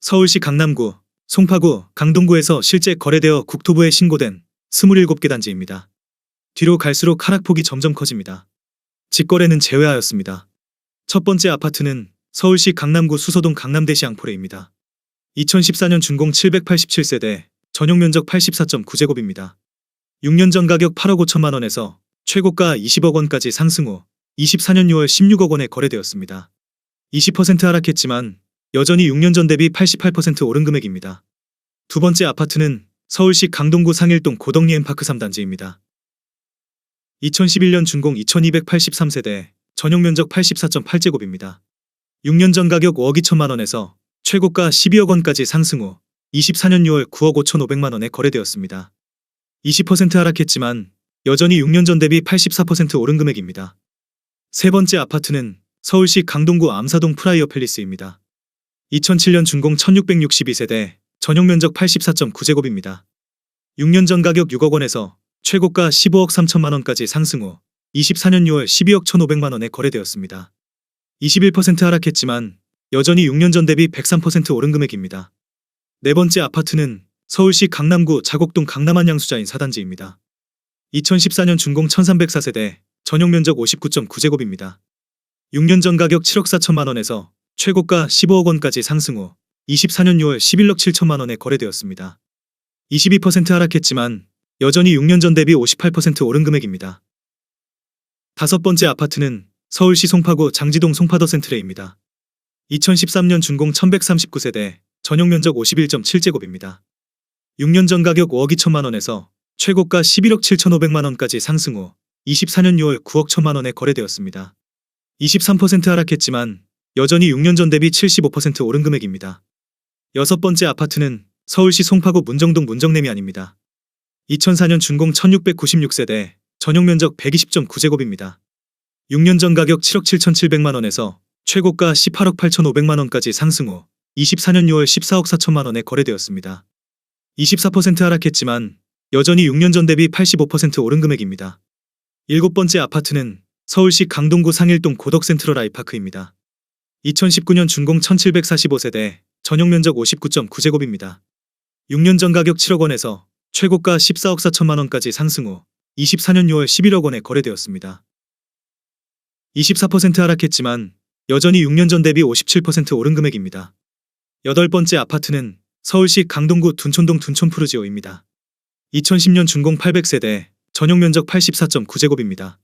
서울시 강남구, 송파구, 강동구에서 실제 거래되어 국토부에 신고된 27개 단지입니다. 뒤로 갈수록 하락폭이 점점 커집니다. 직거래는 제외하였습니다. 첫 번째 아파트는 서울시 강남구 수서동 강남대시 앙포레입니다. 2014년 준공 787세대, 전용면적 84.9제곱입니다. 6년 전 가격 8억 5천만 원에서 최고가 20억 원까지 상승 후 24년 6월 16억 원에 거래되었습니다. 20% 하락했지만 여전히 6년 전 대비 88% 오른 금액입니다. 두 번째 아파트는 서울시 강동구 상일동 고덕리엠파크 3단지입니다. 2011년 준공 2283세대, 전용면적 84.8제곱입니다. 6년 전 가격 5억 2천만 원에서 최고가 12억 원까지 상승 후 24년 6월 9억 5,500만 원에 거래되었습니다. 20% 하락했지만 여전히 6년 전 대비 84% 오른 금액입니다. 세 번째 아파트는 서울시 강동구 암사동 프라이어 팰리스입니다. 2007년 준공 1662세대, 전용면적 84.9제곱입니다. 6년 전 가격 6억 원에서 최고가 15억 3천만 원까지 상승 후 24년 6월 12억 1,500만 원에 거래되었습니다. 21% 하락했지만 여전히 6년 전 대비 103% 오른 금액입니다. 네 번째 아파트는 서울시 강남구 자곡동 강남한 양수자인 4단지입니다. 2014년 준공 1304세대, 전용면적 59.9제곱입니다. 6년 전 가격 7억 4천만 원에서 최고가 15억 원까지 상승 후 24년 6월 11억 7천만 원에 거래되었습니다. 22% 하락했지만 여전히 6년 전 대비 58% 오른 금액입니다. 다섯 번째 아파트는 서울시 송파구 장지동 송파더 센트레입니다. 2013년 준공 1139세대, 전용면적 51.7제곱입니다. 6년 전 가격 5억 2천만 원에서 최고가 11억 7,500만 원까지 상승 후 24년 6월 9억 1천만 원에 거래되었습니다. 23% 하락했지만 여전히 6년 전 대비 75% 오른 금액입니다. 여섯 번째 아파트는 서울시 송파구 문정동 문정내미안입니다. 2004년 준공 1696세대, 전용면적 120.9제곱입니다. 6년 전 가격 7억 7,700만 원에서 최고가 18억 8,500만 원까지 상승 후 24년 6월 14억 4천만 원에 거래되었습니다. 24% 하락했지만 여전히 6년 전 대비 85% 오른 금액입니다. 일곱 번째 아파트는 서울시 강동구 상일동 고덕센트럴 아이파크입니다. 2019년 준공 1745세대, 전용면적 59.9제곱입니다. 6년 전 가격 7억 원에서 최고가 14억 4천만 원까지 상승 후 24년 6월 11억 원에 거래되었습니다. 24% 하락했지만 여전히 6년 전 대비 57% 오른 금액입니다. 여덟 번째 아파트는 서울시 강동구 둔촌동 둔촌푸르지오입니다. 2010년 준공 800세대, 전용면적 84.9제곱입니다.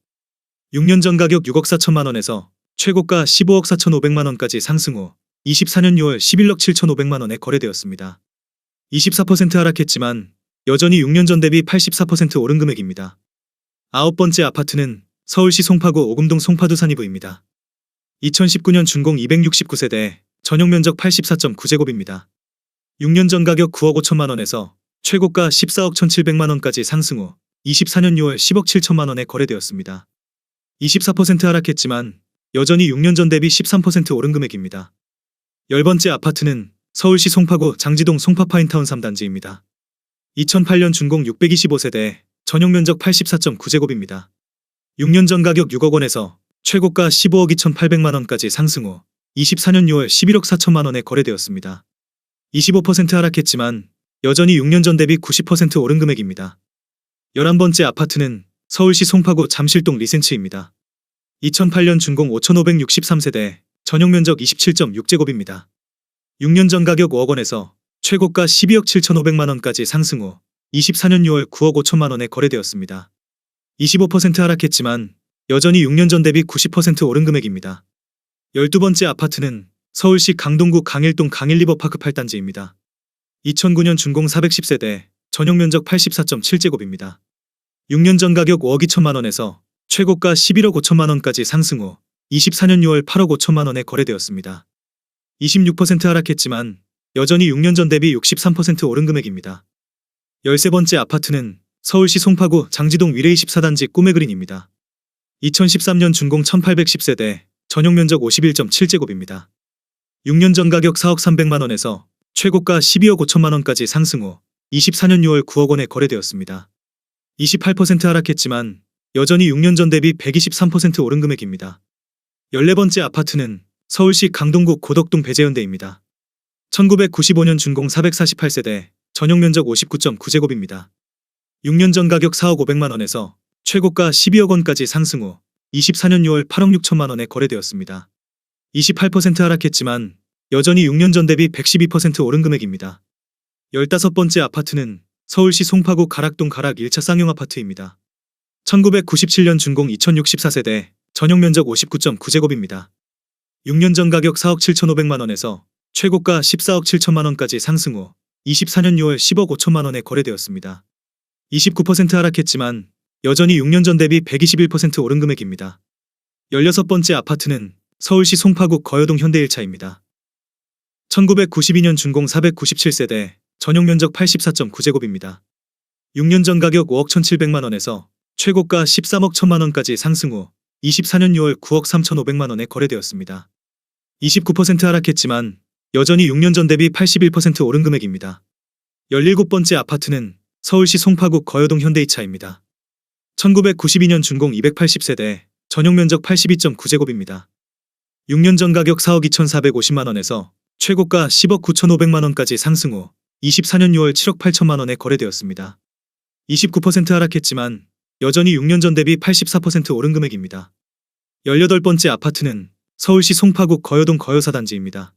6년 전 가격 6억 4천만 원에서 최고가 15억 4,500만 원까지 상승 후 24년 6월 11억 7,500만 원에 거래되었습니다. 24% 하락했지만 여전히 6년 전 대비 84% 오른 금액입니다. 아홉 번째 아파트는 서울시 송파구 오금동 송파두산이브입니다. 2019년 준공 269세대, 전용면적 84.9제곱입니다. 6년 전 가격 9억 5천만 원에서 최고가 14억 1,700만 원까지 상승 후 24년 6월 10억 7천만 원에 거래되었습니다. 24% 하락했지만 여전히 6년 전 대비 13% 오른 금액입니다. 열 번째 아파트는 서울시 송파구 장지동 송파파인타운 3단지입니다. 2008년 준공 625세대, 전용면적 84.9제곱입니다. 6년 전 가격 6억 원에서 최고가 15억 2,800만 원까지 상승 후 24년 6월 11억 4천만 원에 거래되었습니다. 25% 하락했지만 여전히 6년 전 대비 90% 오른 금액입니다. 11번째 아파트는 서울시 송파구 잠실동 리센츠입니다. 2008년 준공 5,563세대, 전용면적 27.6제곱입니다. 6년 전 가격 5억 원에서 최고가 12억 7,500만 원까지 상승 후 24년 6월 9억 5천만 원에 거래되었습니다. 25% 하락했지만 여전히 6년 전 대비 90% 오른 금액입니다. 12번째 아파트는 서울시 강동구 강일동 강일리버파크 8단지입니다. 2009년 준공 410세대, 전용면적 84.7제곱입니다. 6년 전 가격 5억 2천만 원에서 최고가 11억 5천만 원까지 상승 후 24년 6월 8억 5천만 원에 거래되었습니다. 26% 하락했지만 여전히 6년 전 대비 63% 오른 금액입니다. 13번째 아파트는 서울시 송파구 장지동 위레이 14단지 꿈의그린입니다. 2013년 준공 1810세대, 전용면적 51.7제곱입니다. 6년 전 가격 4억 300만 원에서 최고가 12억 5천만 원까지 상승 후 24년 6월 9억 원에 거래되었습니다. 28% 하락했지만 여전히 6년 전 대비 123% 오른 금액입니다. 14번째 아파트는 서울시 강동구 고덕동 배재현대입니다. 1995년 준공 448세대, 전용 면적 59.9제곱입니다. 6년 전 가격 4억 500만 원에서 최고가 12억 원까지 상승 후 24년 6월 8억 6천만 원에 거래되었습니다. 28% 하락했지만 여전히 6년 전 대비 112% 오른 금액입니다. 15번째 아파트는 서울시 송파구 가락동 가락 1차 쌍용 아파트입니다. 1997년 준공 2064세대, 전용 면적 59.9제곱입니다. 6년 전 가격 4억 7,500만 원에서 최고가 14억 7천만 원까지 상승 후 24년 6월 10억 5천만 원에 거래되었습니다. 29% 하락했지만 여전히 6년 전 대비 121% 오른 금액입니다. 16번째 아파트는 서울시 송파구 거여동 현대 1차입니다. 1992년 준공 497세대, 전용 면적 84.9제곱입니다. 6년 전 가격 5억 1,700만 원에서 최고가 13억 1천만 원까지 상승 후 24년 6월 9억 3,500만 원에 거래되었습니다. 29% 하락했지만 여전히 6년 전 대비 81% 오른 금액입니다. 17번째 아파트는 서울시 송파구 거여동 현대 2차입니다. 1992년 준공 280세대, 전용 면적 82.9제곱입니다. 6년 전 가격 4억 2,450만 원에서 최고가 10억 9,500만 원까지 상승 후 24년 6월 7억 8천만 원에 거래되었습니다. 29% 하락했지만 여전히 6년 전 대비 84% 오른 금액입니다. 18번째 아파트는 서울시 송파구 거여동 거여사단지입니다.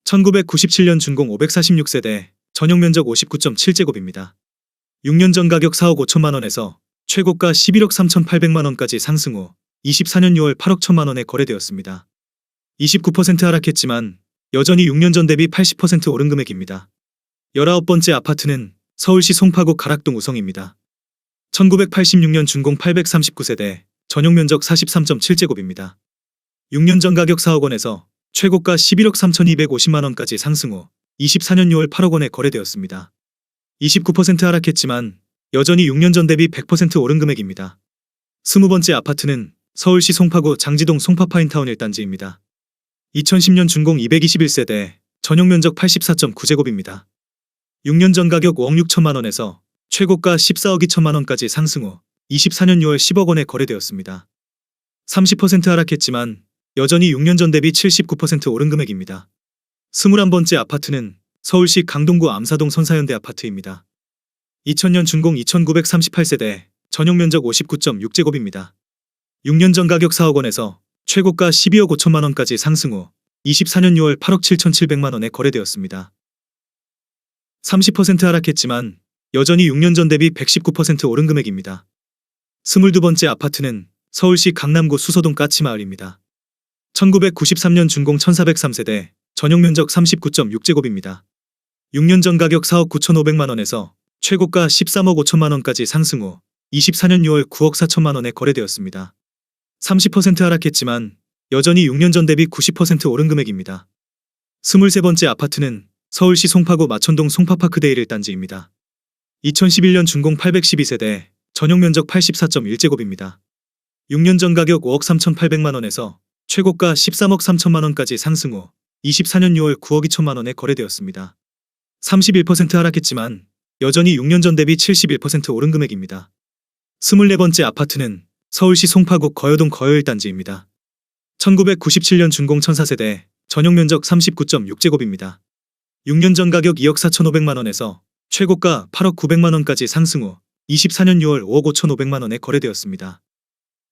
1997년 준공 546세대, 전용 면적 59.7제곱입니다. 6년 전 가격 4억 5천만 원에서 최고가 11억 3,800만 원까지 상승 후 24년 6월 8억 1천만 원에 거래되었습니다. 29% 하락했지만 여전히 6년 전 대비 80% 오른 금액입니다. 19번째 아파트는 서울시 송파구 가락동 우성입니다. 1986년 준공 839세대, 전용 면적 43.7제곱입니다. 6년 전 가격 4억 원에서 최고가 11억 3,250만 원까지 상승 후 24년 6월 8억 원에 거래되었습니다. 29% 하락했지만 여전히 6년 전 대비 100% 오른 금액입니다. 20번째 아파트는 서울시 송파구 장지동 송파파인타운 1단지입니다. 2010년 준공 221세대, 전용 면적 84.9제곱입니다. 6년 전 가격 5억 6천만 원에서 최고가 14억 2천만 원까지 상승 후 24년 6월 10억 원에 거래되었습니다. 30% 하락했지만 여전히 6년 전 대비 79% 오른 금액입니다. 21번째 아파트는 서울시 강동구 암사동 선사현대 아파트입니다. 2000년 준공 2938세대, 전용 면적 59.6제곱입니다. 6년 전 가격 4억 원에서 최고가 12억 5천만 원까지 상승 후 24년 6월 8억 7,700만 원에 거래되었습니다. 30% 하락했지만 여전히 6년 전 대비 119% 오른 금액입니다. 22번째 아파트는 서울시 강남구 수서동 까치마을입니다. 1993년 준공 1403세대, 전용 면적 39.6제곱입니다. 6년 전 가격 4억 9,500만 원에서 최고가 13억 5천만 원까지 상승 후 24년 6월 9억 4천만 원에 거래되었습니다. 30% 하락했지만 여전히 6년 전 대비 90% 오른 금액입니다. 23번째 아파트는 서울시 송파구 마천동 송파파크데이 1단지입니다. 2011년 준공 812세대, 전용 면적 84.1제곱입니다. 6년 전 가격 5억 3,800만 원에서 최고가 13억 3천만 원까지 상승 후 24년 6월 9억 2천만 원에 거래되었습니다. 31% 하락했지만 여전히 6년 전 대비 71% 오른 금액입니다. 24번째 아파트는 서울시 송파구 거여동 거여 1단지입니다. 1997년 준공 1004세대, 전용 면적 39.6제곱입니다. 6년 전 가격 2억 4,500만 원에서 최고가 8억 900만 원까지 상승 후 24년 6월 5억 5,500만 원에 거래되었습니다.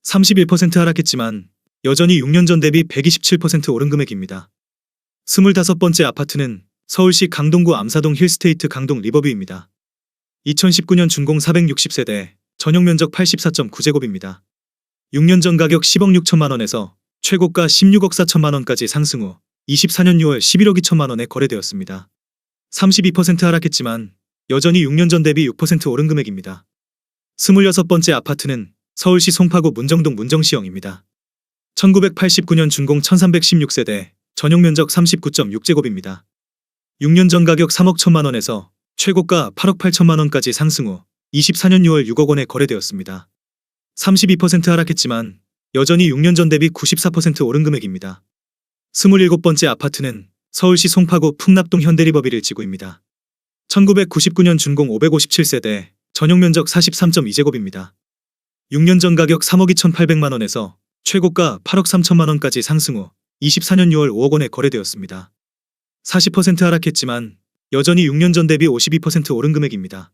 31% 하락했지만 여전히 6년 전 대비 127% 오른 금액입니다. 25번째 아파트는 서울시 강동구 암사동 힐스테이트 강동 리버뷰입니다. 2019년 준공 460세대, 전용 면적 84.9제곱입니다. 6년 전 가격 10억 6천만 원에서 최고가 16억 4천만 원까지 상승 후 24년 6월 11억 2천만 원에 거래되었습니다. 32% 하락했지만 여전히 6년 전 대비 6% 오른 금액입니다. 26번째 아파트는 서울시 송파구 문정동 문정시형입니다. 1989년 준공 1316세대, 전용 면적 39.6제곱입니다. 6년 전 가격 3억 1천만 원에서 최고가 8억 8천만 원까지 상승 후 24년 6월 6억 원에 거래되었습니다. 32% 하락했지만 여전히 6년 전 대비 94% 오른 금액입니다. 27번째 아파트는 서울시 송파구 풍납동 현대리버빌 1지구입니다. 1999년 준공 557세대, 전용 면적 43.2제곱입니다. 6년 전 가격 3억 2,800만 원에서 최고가 8억 3천만 원까지 상승 후 24년 6월 5억 원에 거래되었습니다. 40% 하락했지만 여전히 6년 전 대비 52% 오른 금액입니다.